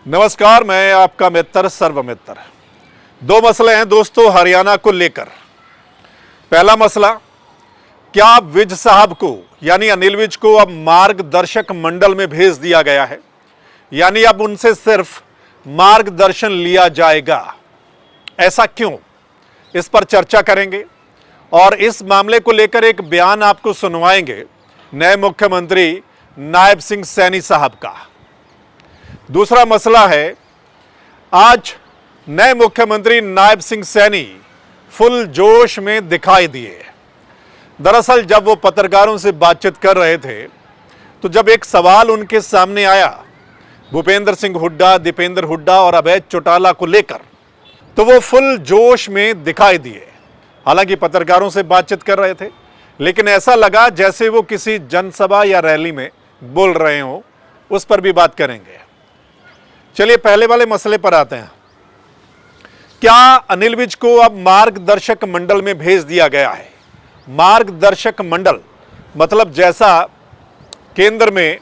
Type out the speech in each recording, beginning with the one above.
नमस्कार, मैं आपका मित्र सर्वमित्र। दो मसले हैं दोस्तों हरियाणा को लेकर। पहला मसला, क्या विज साहब को यानी अनिल विज को अब मार्गदर्शक मंडल में भेज दिया गया है, यानी अब उनसे सिर्फ मार्गदर्शन लिया जाएगा। ऐसा क्यों, इस पर चर्चा करेंगे और इस मामले को लेकर एक बयान आपको सुनवाएंगे नए मुख्यमंत्री नायब सिंह सैनी साहब का। दूसरा मसला है, आज नए मुख्यमंत्री नायब सिंह सैनी फुल जोश में दिखाई दिए। दरअसल जब वो पत्रकारों से बातचीत कर रहे थे तो जब एक सवाल उनके सामने आया भूपेंद्र सिंह हुड्डा, दीपेंद्र हुड्डा और अभय चौटाला को लेकर, तो वो फुल जोश में दिखाई दिए। हालांकि पत्रकारों से बातचीत कर रहे थे, लेकिन ऐसा लगा जैसे वो किसी जनसभा या रैली में बोल रहे हों। उस पर भी बात करेंगे। चलिए पहले वाले मसले पर आते हैं। क्या अनिल विज को अब मार्गदर्शक मंडल में भेज दिया गया है? मार्गदर्शक मंडल मतलब जैसा केंद्र में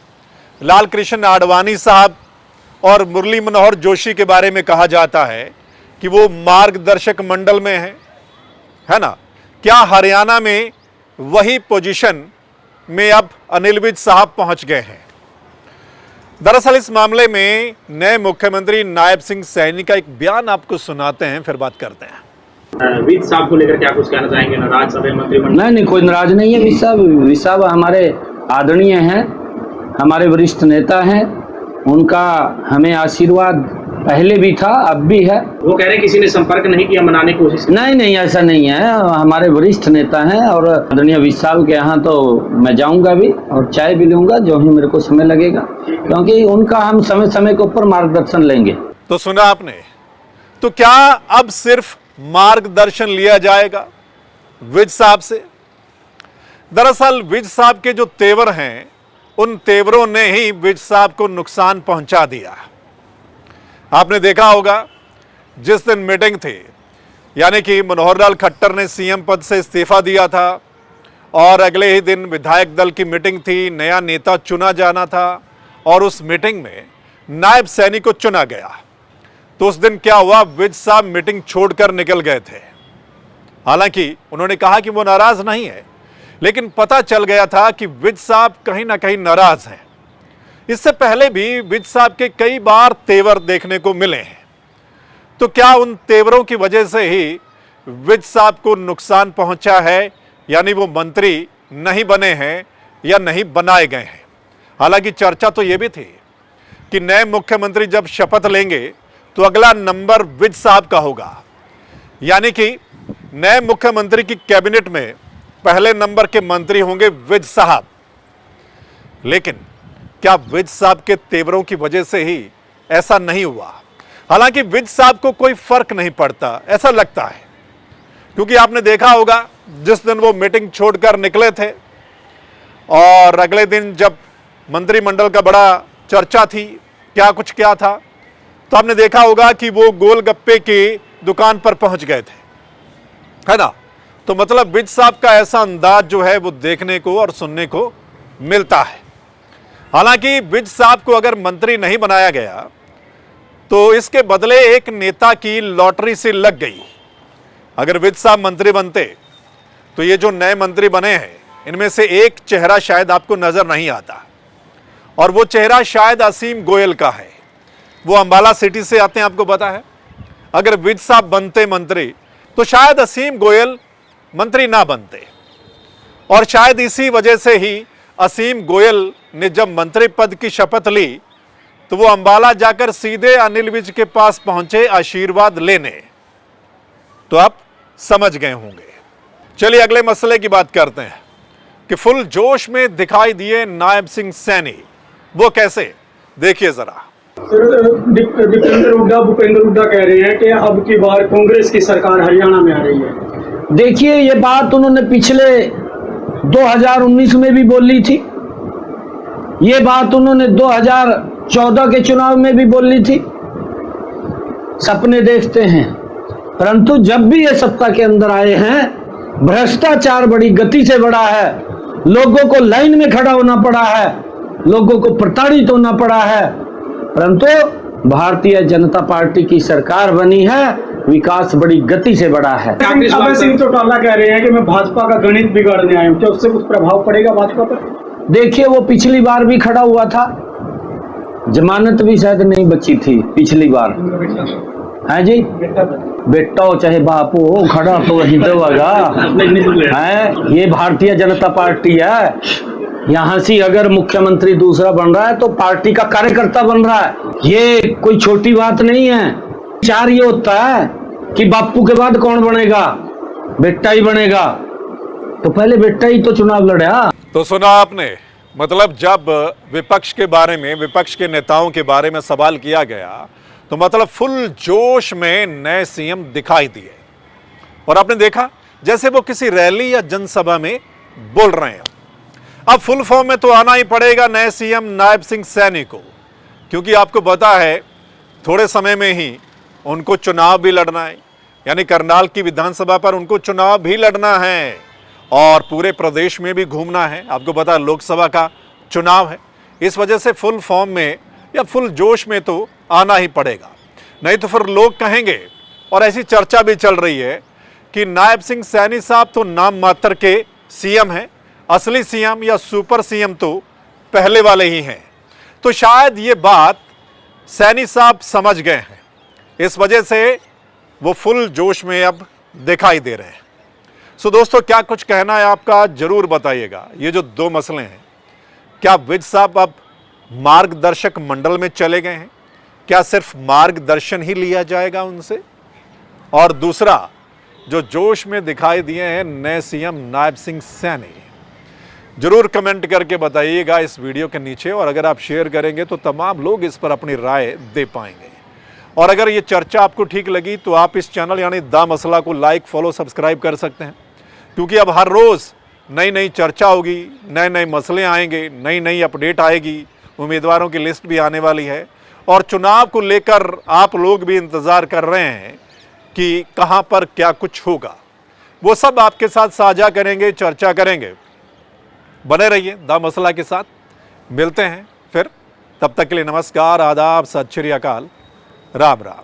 लाल कृष्ण आडवाणी साहब और मुरली मनोहर जोशी के बारे में कहा जाता है कि वो मार्गदर्शक मंडल में है ना, क्या हरियाणा में वही पोजीशन में अब अनिल विज साहब पहुंच गए हैं? दरअसल इस मामले में नए मुख्यमंत्री नायब सिंह सैनी का एक बयान आपको सुनाते हैं, फिर बात करते हैं। विज साहब को लेकर क्या कुछ कहना चाहेंगे? नाराज सभा मंत्रिमंडल? नहीं, कोई नाराज नहीं है। विज साहब हमारे आदरणीय हैं, हमारे वरिष्ठ नेता हैं। उनका हमें आशीर्वाद पहले भी था, अब भी है। वो कह रहे हैं किसी ने संपर्क नहीं किया, मनाने की कोशिश? नहीं, ऐसा नहीं है। हमारे वरिष्ठ नेता हैं और आदरणीय विज साहब के यहाँ तो मैं जाऊंगा भी और चाय भी लूंगा जो ही मेरे को समय लगेगा, क्योंकि उनका हम समय समय के ऊपर मार्गदर्शन लेंगे। तो सुना आपने, तो क्या अब सिर्फ मार्गदर्शन लिया जाएगा विज साहब से? दरअसल विज साहब के जो तेवर हैं, उन तेवरों ने ही विज साहब को नुकसान पहुंचा दिया। आपने देखा होगा जिस दिन मीटिंग थी, यानी कि मनोहर लाल खट्टर ने सीएम पद से इस्तीफा दिया था और अगले ही दिन विधायक दल की मीटिंग थी, नया नेता चुना जाना था और उस मीटिंग में नायब सैनी को चुना गया। तो उस दिन क्या हुआ, विज साहब मीटिंग छोड़कर निकल गए थे। हालांकि उन्होंने कहा कि वो नाराज नहीं है, लेकिन पता चल गया था कि विज साहब कहीं ना कहीं नाराज हैं। इससे पहले भी विज साहब के कई बार तेवर देखने को मिले हैं। तो क्या उन तेवरों की वजह से ही विज साहब को नुकसान पहुंचा है, यानी वो मंत्री नहीं बने हैं या नहीं बनाए गए हैं? हालांकि चर्चा तो ये भी थी कि नए मुख्यमंत्री जब शपथ लेंगे तो अगला नंबर विज साहब का होगा, यानी कि नए मुख्यमंत्री की कैबिनेट में पहले नंबर के मंत्री होंगे विज साहब। लेकिन क्या विज साहब के तेवरों की वजह से ही ऐसा नहीं हुआ? हालांकि विज साहब को कोई फर्क नहीं पड़ता, ऐसा लगता है, क्योंकि आपने देखा होगा जिस दिन वो मीटिंग छोड़कर निकले थे और अगले दिन जब मंत्रिमंडल का बड़ा चर्चा थी, क्या था, तो आपने देखा होगा कि वो गोलगप्पे की दुकान पर पहुंच गए थे, है ना। तो मतलब विज साहब का ऐसा अंदाज जो है वो देखने को और सुनने को मिलता है। हालांकि विज साहब को अगर मंत्री नहीं बनाया गया तो इसके बदले एक नेता की लॉटरी से लग गई। अगर विज साहब मंत्री बनते तो ये जो नए मंत्री बने हैं, इनमें से एक चेहरा शायद आपको नजर नहीं आता, और वो चेहरा शायद असीम गोयल का है। वो अंबाला सिटी से आते हैं, आपको पता है। अगर विज साहब बनते मंत्री तो शायद असीम गोयल मंत्री ना बनते, और शायद इसी वजह से ही असीम गोयल ने जब मंत्री पद की शपथ ली तो वो अंबाला जाकर सीधे अनिल विज के पास पहुंचे आशीर्वाद लेने। तो आप समझ गए होंगे। चलिए अगले मसले की बात करते हैं कि फुल जोश में दिखाई दिए नायब सिंह सैनी। वो कैसे, देखिए जरा। दीपेंद्र हुड्डा, भूपेंद्र हुड्डा कह रहे हैं कि अब की बार कांग्रेस की सरकार हरियाणा में आ रही है। देखिए, ये बात उन्होंने पिछले 2019 में भी बोली थी, ये बात उन्होंने 2014 के चुनाव में भी बोली थी। सपने देखते हैं, परंतु जब भी ये सत्ता के अंदर आए हैं, भ्रष्टाचार बड़ी गति से बढ़ा है, लोगों को लाइन में खड़ा होना पड़ा है, लोगों को प्रताड़ित होना पड़ा है, परंतु भारतीय जनता पार्टी की सरकार बनी है, विकास बड़ी गति से बढ़ा है। अभय सिंह चौटाला कह रहे हैं कि मैं भाजपा का गणित बिगाड़ने आया हूँ, क्या उससे कुछ प्रभाव पड़ेगा भाजपा पर? देखिए, वो पिछली बार भी खड़ा हुआ था, जमानत भी शायद नहीं बची थी पिछली बार, है जी। बेटा हो चाहे बाप हो, खड़ा तो वही तो होगा है। ये भारतीय जनता पार्टी है, यहाँ से अगर मुख्यमंत्री दूसरा बन रहा है तो पार्टी का कार्यकर्ता बन रहा है, ये कोई छोटी बात नहीं है। विचार ये होता है कि बापू के बाद कौन बनेगा, बेटा ही बनेगा, तो पहले बेटा ही तो चुनाव लड़ा। तो सुना आपने, मतलब जब विपक्ष के बारे में, विपक्ष के नेताओं के बारे में सवाल किया गया तो मतलब फुल जोश में नए सीएम दिखाई दिए, और आपने देखा जैसे वो किसी रैली या जनसभा में बोल रहे हैं। अब फुल फॉर्म में तो आना ही पड़ेगा नए सीएम नायब सिंह सैनी को, क्योंकि आपको पता है थोड़े समय में ही उनको चुनाव भी लड़ना है, यानी करनाल की विधानसभा पर उनको चुनाव भी लड़ना है और पूरे प्रदेश में भी घूमना है। आपको पता है लोकसभा का चुनाव है, इस वजह से फुल फॉर्म में या फुल जोश में तो आना ही पड़ेगा, नहीं तो फिर लोग कहेंगे, और ऐसी चर्चा भी चल रही है कि नायब सिंह सैनी साहब तो नाम मात्र के सीएम हैं, असली सीएम या सुपर सीएम तो पहले वाले ही हैं। तो शायद ये बात सैनी साहब समझ गए हैं, इस वजह से वो फुल जोश में अब दिखाई दे रहे हैं। सो दोस्तों, क्या कुछ कहना है आपका, जरूर बताइएगा। ये जो दो मसले हैं, क्या विज साहब अब मार्गदर्शक मंडल में चले गए हैं, क्या सिर्फ मार्गदर्शन ही लिया जाएगा उनसे? और दूसरा, जो जोश में दिखाई दिए हैं नए सीएम नायब सिंह सैनी, जरूर कमेंट करके बताइएगा इस वीडियो के नीचे, और अगर आप शेयर करेंगे तो तमाम लोग इस पर अपनी राय दे पाएंगे। और अगर ये चर्चा आपको ठीक लगी तो आप इस चैनल यानी द मसला को लाइक, फॉलो, सब्सक्राइब कर सकते हैं, क्योंकि अब हर रोज़ नई नई चर्चा होगी, नए नए मसले आएंगे, नई नई अपडेट आएगी, उम्मीदवारों की लिस्ट भी आने वाली है, और चुनाव को लेकर आप लोग भी इंतज़ार कर रहे हैं कि कहां पर क्या कुछ होगा। वो सब आपके साथ साझा करेंगे, चर्चा करेंगे। बने रहिए द मसला के साथ, मिलते हैं फिर, तब तक के लिए नमस्कार, आदाब, सत श्री अकाल, राम राम।